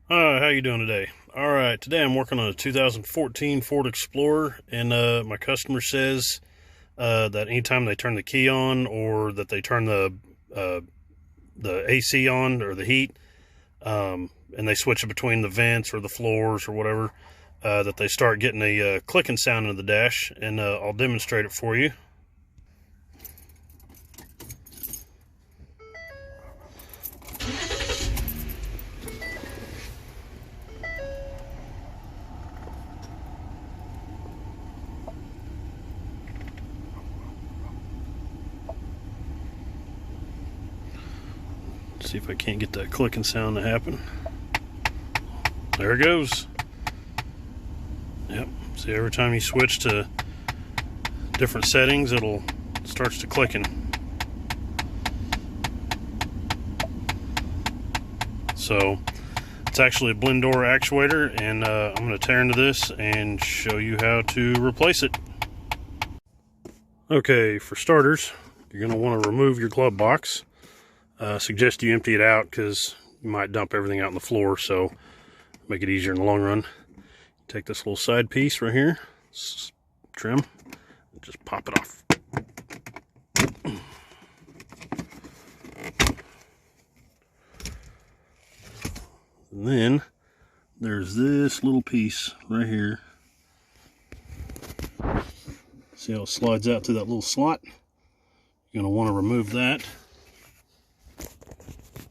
How you doing today? All right, today I'm working on a 2014 Ford Explorer, and my customer says that anytime they turn the key on or that they turn the AC on or the heat, and they switch it between the vents or the floors or whatever, that they start getting a clicking sound in the dash, and I'll demonstrate it for you. See if I can't get that clicking sound to happen. There it goes. Yep. See, every time you switch to different settings, it'll starts to clicking. So it's actually a blend door actuator, and I'm going to tear into this and show you how to replace it. Okay, for starters, you're going to want to remove your glove box. Suggest you empty it out because you might dump everything out on the floor, so make it easier in the long run. Take this little side piece right here, trim, and just pop it off. And then there's this little piece right here. See how it slides out through that little slot? You're going to want to remove that.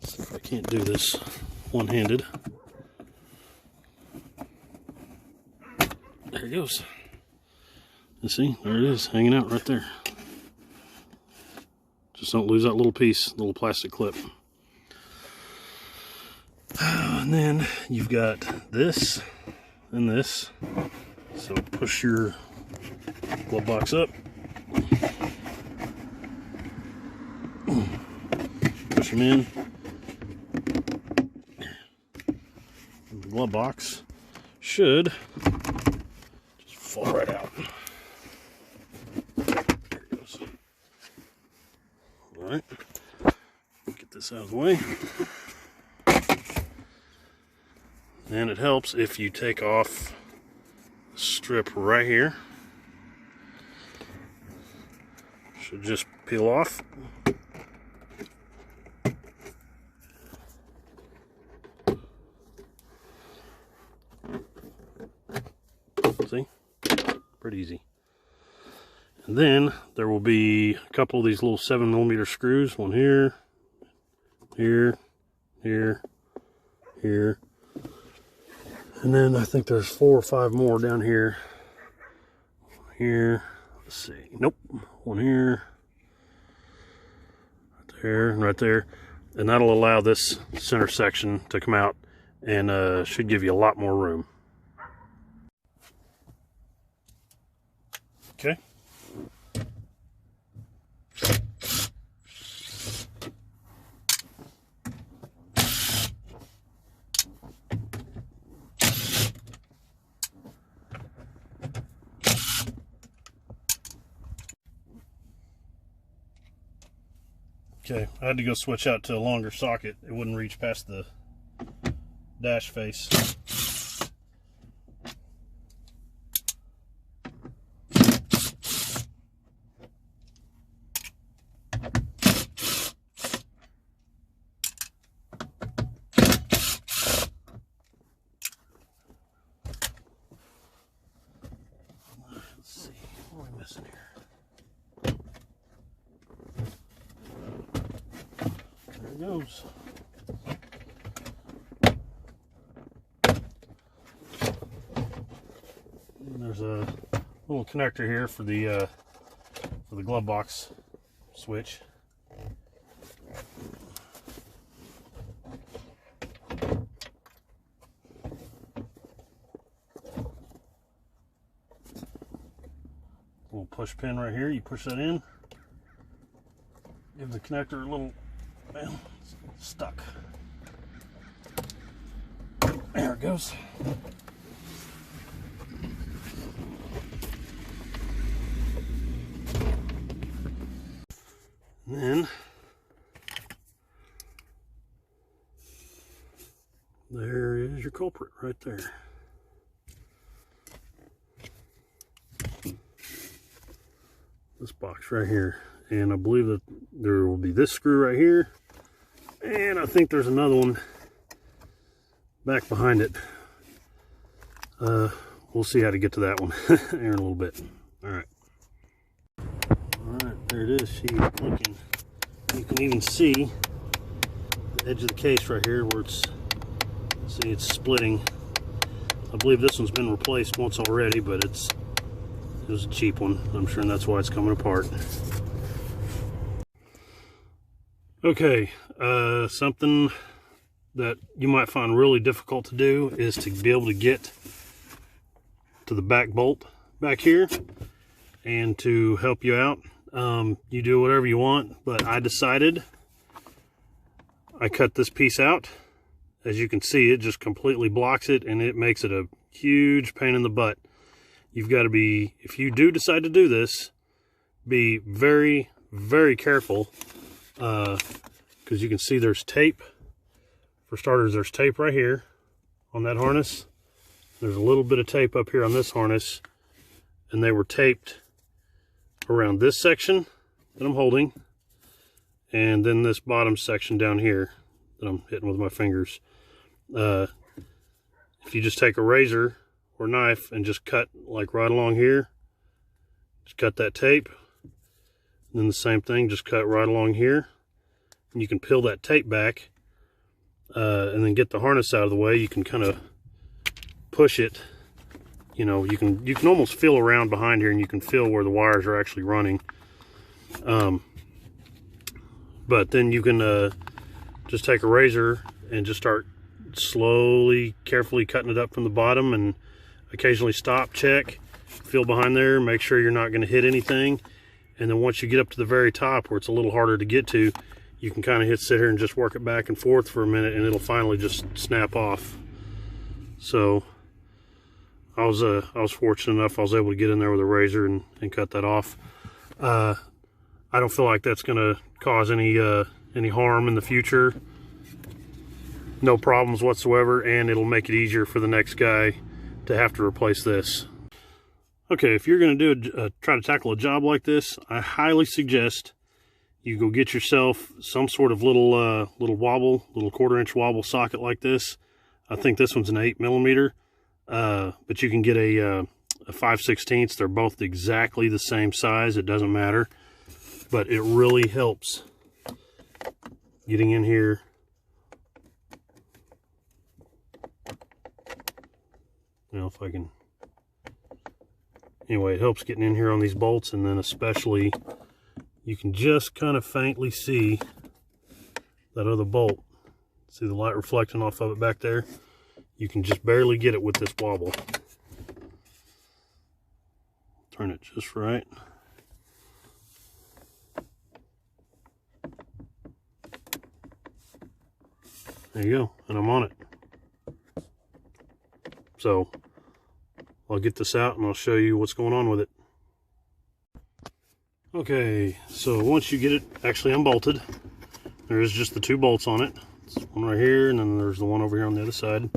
See if I can't do this one-handed. There it goes. You see, there it is, hanging out right there. Just don't lose that little piece, little plastic clip. And then you've got this and this. So push your glove box up. Push them in. And the glove box should just fall right out. There it goes. All right. Get this out of the way. And it helps if you take off the strip right here. Should just peel off. See? Pretty easy. And then there will be a couple of these little 7mm screws. One here, here, here, here. And then I think there's 4 or 5 more down here. Here. Let's see. Nope. One here. Right there and right there. And that'll allow this center section to come out and should give you a lot more room. Okay. Okay, I had to go switch out to a longer socket. It wouldn't reach past the dash face. Let's see, what am I missing here? There it goes. And there's a little connector here for the glove box switch. Little push pin right here. You push that in. Give the connector a little, well, it's stuck. There it goes. And then There is your culprit right there. This box right here. And I believe that there will be this screw right here. And I think there's another one back behind it. We'll see how to get to that one here in a little bit. All right. All right, there it is. Looking. You can even see the edge of the case right here where it's splitting. I believe this one's been replaced once already, but it was a cheap one, I'm sure, and that's why it's coming apart. Okay, something that you might find really difficult to do is to be able to get to the back bolt back here. And to help you out, you do whatever you want, but I decided I cut this piece out. As you can see, it just completely blocks it, and it makes it a huge pain in the butt. You've got to be, if you do decide to do this, be very, very careful, because you can see there's tape. For starters, there's tape right here on that harness. There's a little bit of tape up here on this harness, and they were taped around this section that I'm holding, and then this bottom section down here that I'm hitting with my fingers. If you just take a razor or knife and just cut like right along here, just cut that tape, and then the same thing, just cut right along here, and you can peel that tape back, and then get the harness out of the way. You can kind of push it. You know, you can almost feel around behind here, and you can feel where the wires are actually running. But then you can just take a razor and just start slowly, carefully cutting it up from the bottom, and occasionally stop, check, feel behind there, make sure you're not going to hit anything. And then once you get up to the very top where it's a little harder to get to, you can kind of sit here and just work it back and forth for a minute, and it'll finally just snap off. So I was fortunate enough I was able to get in there with a razor and cut that off. I don't feel like that's going to cause any harm in the future. No problems whatsoever, and it'll make it easier for the next guy to have to replace this. Okay, if you're going to do try to tackle a job like this, I highly suggest you go get yourself some sort of little wobble, little 1/4-inch wobble socket like this. I think this one's an 8mm. But you can get a 5/16. They're both exactly the same size. It doesn't matter, but it really helps getting in here. Now, if I can, anyway, it helps getting in here on these bolts, and then especially you can just kind of faintly see that other bolt. See the light reflecting off of it back there? You can just barely get it with this wobble. Turn it just right. There you go, and I'm on it. So I'll get this out and I'll show you what's going on with it. Okay, so once you get it actually unbolted, there is just the 2 bolts on it. There's one right here, and then there's the one over here on the other side.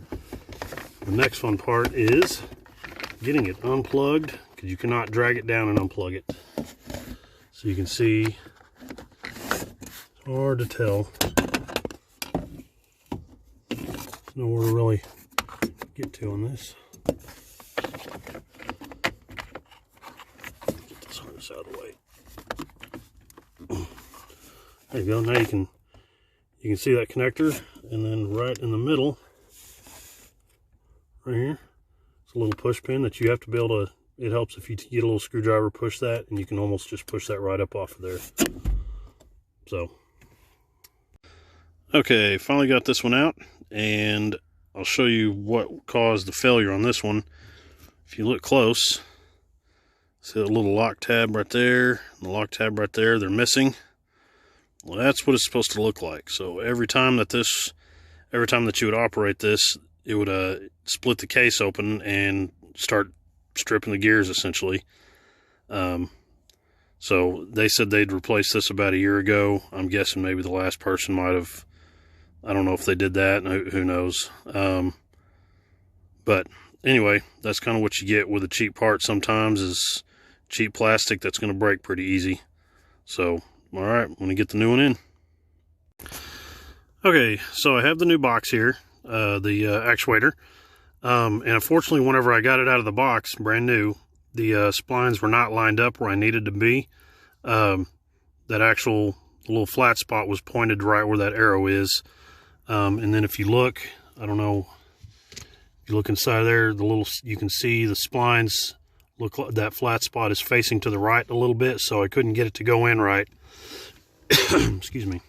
The next fun part is getting it unplugged, because you cannot drag it down and unplug it. So you can see, it's hard to tell. There's nowhere to really get to on this. Get this harness out of the way. There you go. Now you can see that connector, and then right in the middle, right here, it's a little push pin that you have to be able to. It helps if you get a little screwdriver, push that, and you can almost just push that right up off of there. So, okay, finally got this one out, and I'll show you what caused the failure on this one. If you look close, see that little lock tab right there, and the lock tab right there, they're missing. Well, that's what it's supposed to look like. So every time that you would operate this, it would split the case open and start stripping the gears, essentially. So they said they'd replaced this about a year ago. I'm guessing maybe the last person might have I don't know if they did that, who knows. But anyway, that's kind of what you get with a cheap part sometimes, is cheap plastic that's going to break pretty easy. So, all right, I'm going to get the new one in. Okay, so I have the new box here, the actuator. And unfortunately, whenever I got it out of the box, brand new, the splines were not lined up where I needed to be. That actual little flat spot was pointed right where that arrow is. And then if you look, I don't know, if you look inside there, you can see the splines look like that flat spot is facing to the right a little bit, so I couldn't get it to go in right. Excuse me.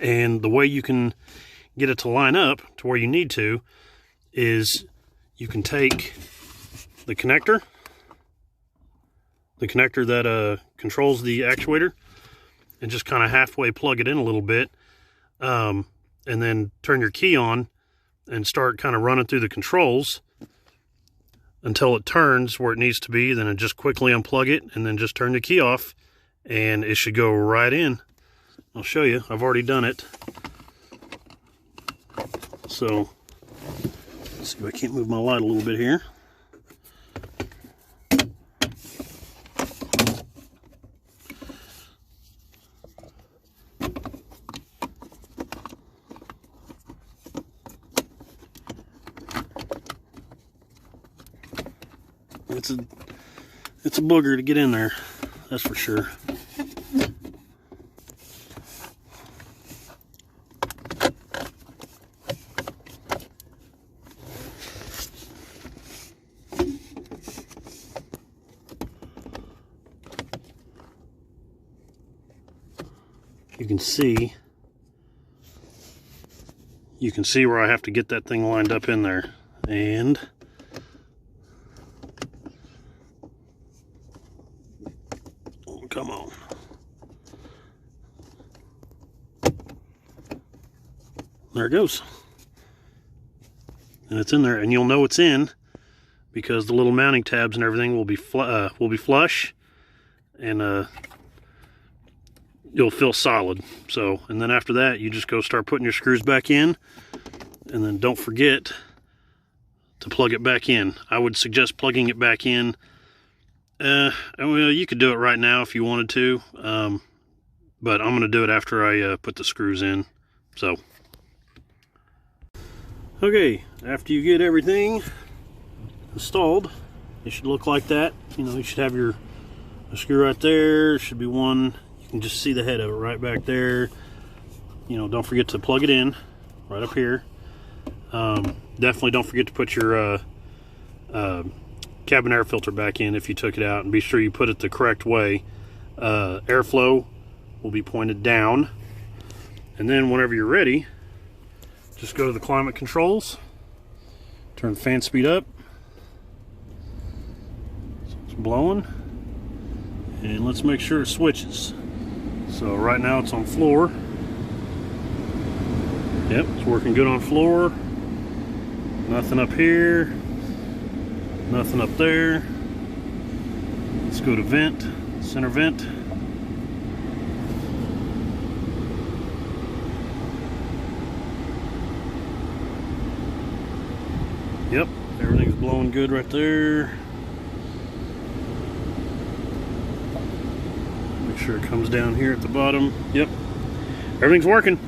And the way you can get it to line up to where you need to is you can take the connector that controls the actuator, and just kind of halfway plug it in a little bit, and then turn your key on and start kind of running through the controls until it turns where it needs to be. Then just quickly unplug it and then just turn the key off, and it should go right in. I'll show you. I've already done it. So let's see if I can't move my light a little bit here. It's a booger to get in there, that's for sure. You can see where I have to get that thing lined up in there, and come on. There it goes. And it's in there, and you'll know it's in because the little mounting tabs and everything will be flush, and you'll feel solid. So, and then after that, you just go start putting your screws back in, and then don't forget to plug it back in. I would suggest plugging it back in. Well, you could do it right now if you wanted to, but I'm going to do it after I put the screws in. So, okay, after you get everything installed, it should look like that. You know, you should have a screw right there. There should be one. You can just see the head of it right back there. You know, don't forget to plug it in right up here. Definitely don't forget to put your cabin air filter back in if you took it out, and be sure you put it the correct way. Airflow will be pointed down, and then whenever you're ready, just go to the climate controls, turn the fan speed up, so it's blowing, and let's make sure it switches. So right now it's on floor. Yep, it's working good on floor. Nothing up here. Nothing up there. Let's go to vent, center vent. Yep, everything's blowing good right there. Make sure it comes down here at the bottom. Yep, everything's working.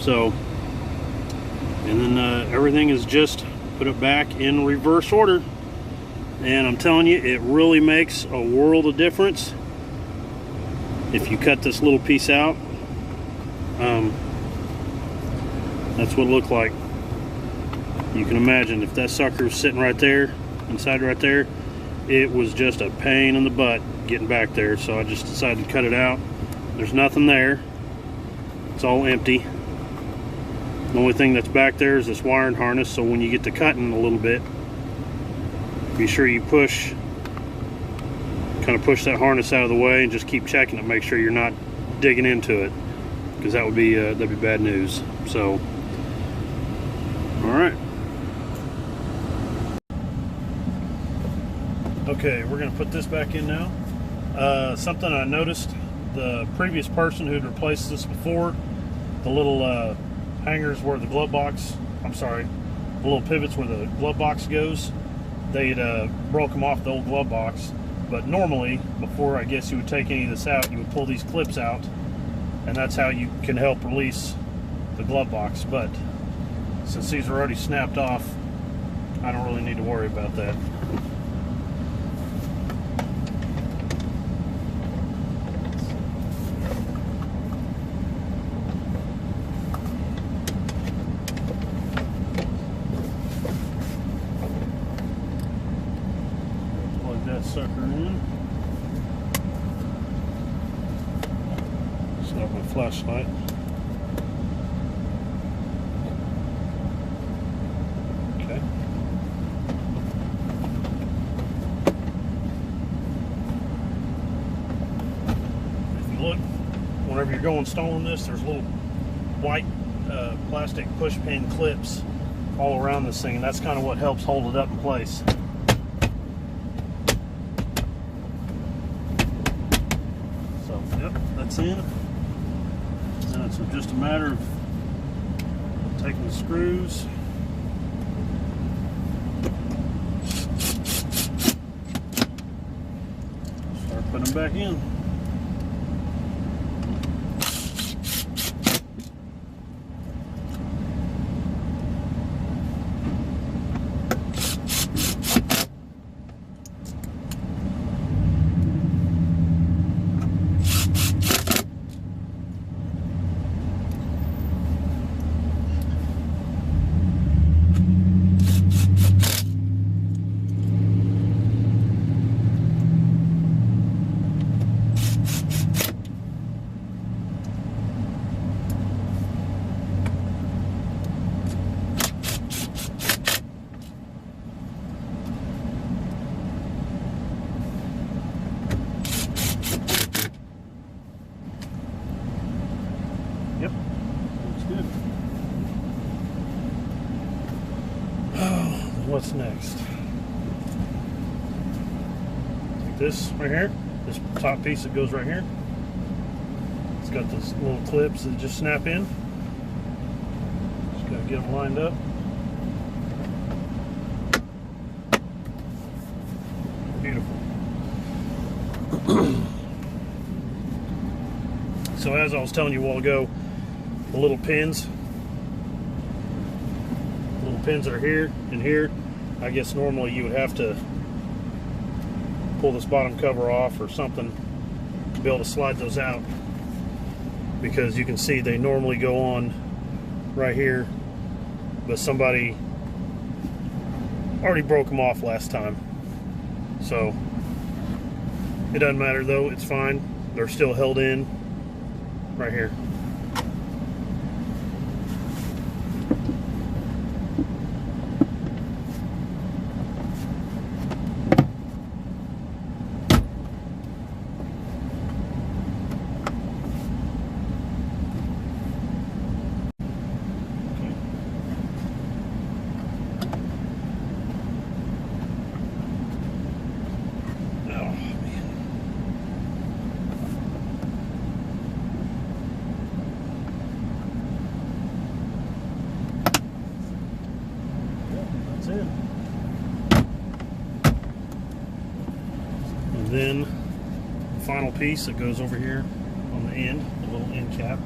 So, and then everything is just put it back in reverse order, and I'm telling you, it really makes a world of difference if you cut this little piece out. That's what it looked like. You can imagine if that sucker was sitting right there, inside right there, it was just a pain in the butt getting back there. So I just decided to cut it out. There's nothing there. It's all empty. The only thing that's back there is this wiring harness, so when you get to cutting a little bit, be sure you kind of push that harness out of the way, and just keep checking it, make sure you're not digging into it, because that'd be bad news. So, all right. Okay, we're gonna put this back in now. Something I noticed, the previous person who'd replaced this before, the little hangers where the glove box, the little pivots where the glove box goes, they'd broke them off the old glove box. But normally, before I guess you would take any of this out, you would pull these clips out, and that's how you can help release the glove box. But since these are already snapped off, I don't really need to worry about that. Plug that sucker in. Set up my flashlight. Okay. If you look, whenever you're going installing this, there's little white plastic push pin clips all around this thing, and that's kind of what helps hold it up in place. So, yep, that's in. And it's just a matter of taking the screws, start putting them back in. Yep, looks good. What's next? Take this right here, this top piece that goes right here. It's got those little clips that just snap in. Just gotta get them lined up. Beautiful. So as I was telling you a while ago, the little pins that are here and here, I guess normally you would have to pull this bottom cover off or something to be able to slide those out, because you can see they normally go on right here, but somebody already broke them off last time. So it doesn't matter though, it's fine. They're still held in right here. In. And then the final piece that goes over here on the end, the little end cap.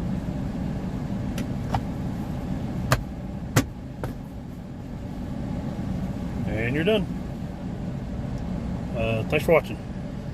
And you're done. Thanks for watching.